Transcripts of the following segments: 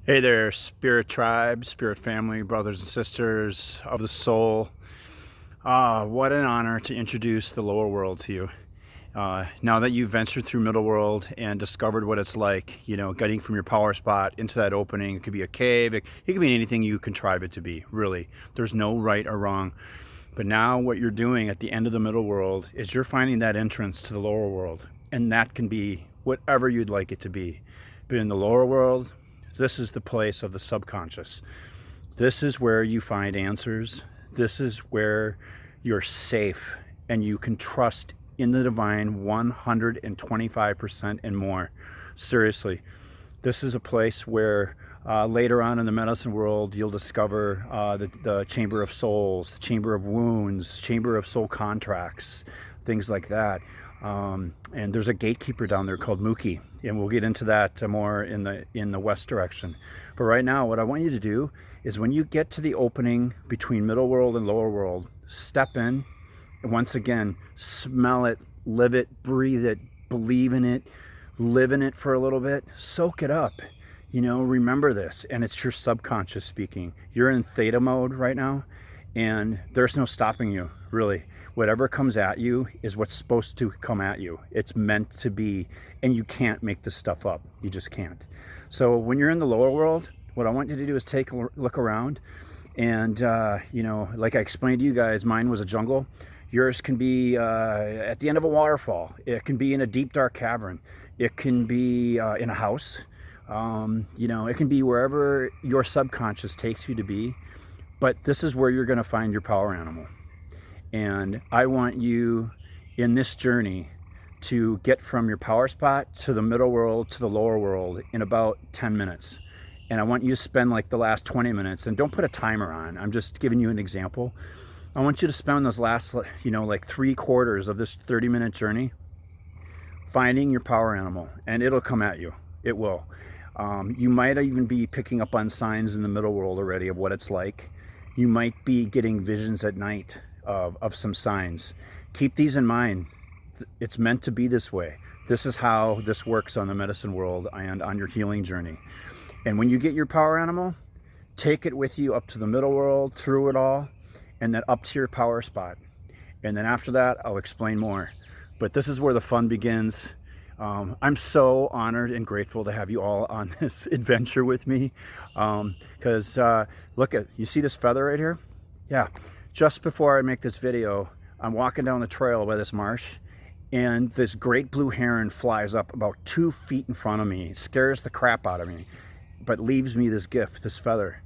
Hey there, spirit tribe, spirit family, brothers and sisters of the soul. What an honor to introduce the lower world to you. Now that you've ventured through middle world and discovered what it's like, getting from your power spot into that opening, it could be a cave, it could be anything you contrive it to be, really. There's no right or wrong. But now what you're doing at the end of the middle world is you're finding that entrance to the lower world. And that can be whatever you'd like it to be. But in the lower world, this is the place of the subconscious. This is where you find answers. This is where you're safe and you can trust in the divine 125% and more. Seriously, this is a place where later on in the medicine world, you'll discover the chamber of souls, the chamber of wounds, chamber of soul contracts, things like that. And there's a gatekeeper down there called Mookie, and we'll get into that more in the west direction. But right now, what I want you to do is when you get to the opening between middle world and lower world, step in, and once again, smell it, live it, breathe it, believe in it, live in it for a little bit, soak it up. Remember this, and it's your subconscious speaking. You're in theta mode right now, and there's no stopping you, really. Whatever comes at you is what's supposed to come at you. It's meant to be, and you can't make this stuff up. You just can't. So when you're in the lower world, what I want you to do is take a look around, and like I explained to you guys, mine was a jungle. Yours can be at the end of a waterfall. It can be in a deep, dark cavern. It can be in a house. It can be wherever your subconscious takes you to be. But this is where you're going to find your power animal. And I want you in this journey to get from your power spot to the middle world to the lower world in about 10 minutes. And I want you to spend like the last 20 minutes, and don't put a timer on. I'm just giving you an example. I want you to spend those last, like 3/4 of this 30-minute journey finding your power animal, and it'll come at you. It will. You might even be picking up on signs in the middle world already of what it's like. You might be getting visions at night of some signs. Keep these in mind. It's meant to be this way. This is how this works on the medicine world and on your healing journey. And when you get your power animal, take it with you up to the middle world, through it all, and then up to your power spot. And then after that, I'll explain more. But this is where the fun begins. I'm so honored and grateful to have you all on this adventure with me. Because you see this feather right here? Yeah. Just before I make this video, I'm walking down the trail by this marsh, and this great blue heron flies up about 2 feet in front of me. It scares the crap out of me, but leaves me this gift, this feather.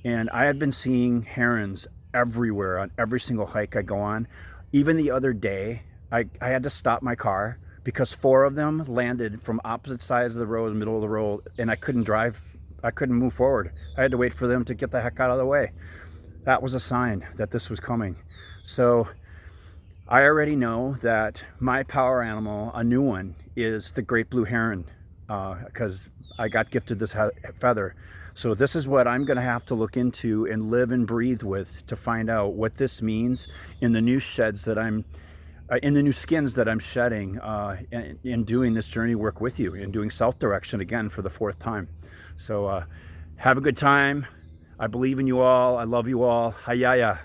And I have been seeing herons everywhere on every single hike I go on. Even the other day, I had to stop my car because 4 of them landed from opposite sides of the road, middle of the road, and I couldn't drive. I couldn't move forward. I had to wait for them to get the heck out of the way. That was a sign that this was coming. So I already know that my power animal, a new one, is the great blue heron, because I got gifted this feather. So this is what I'm going to have to look into and live and breathe with to find out what this means in the new sheds that in the new skins that I'm shedding in doing this journey work with you and doing self-direction again for the 4th time. So have a good time. I believe in you all. I love you all. Hayaya.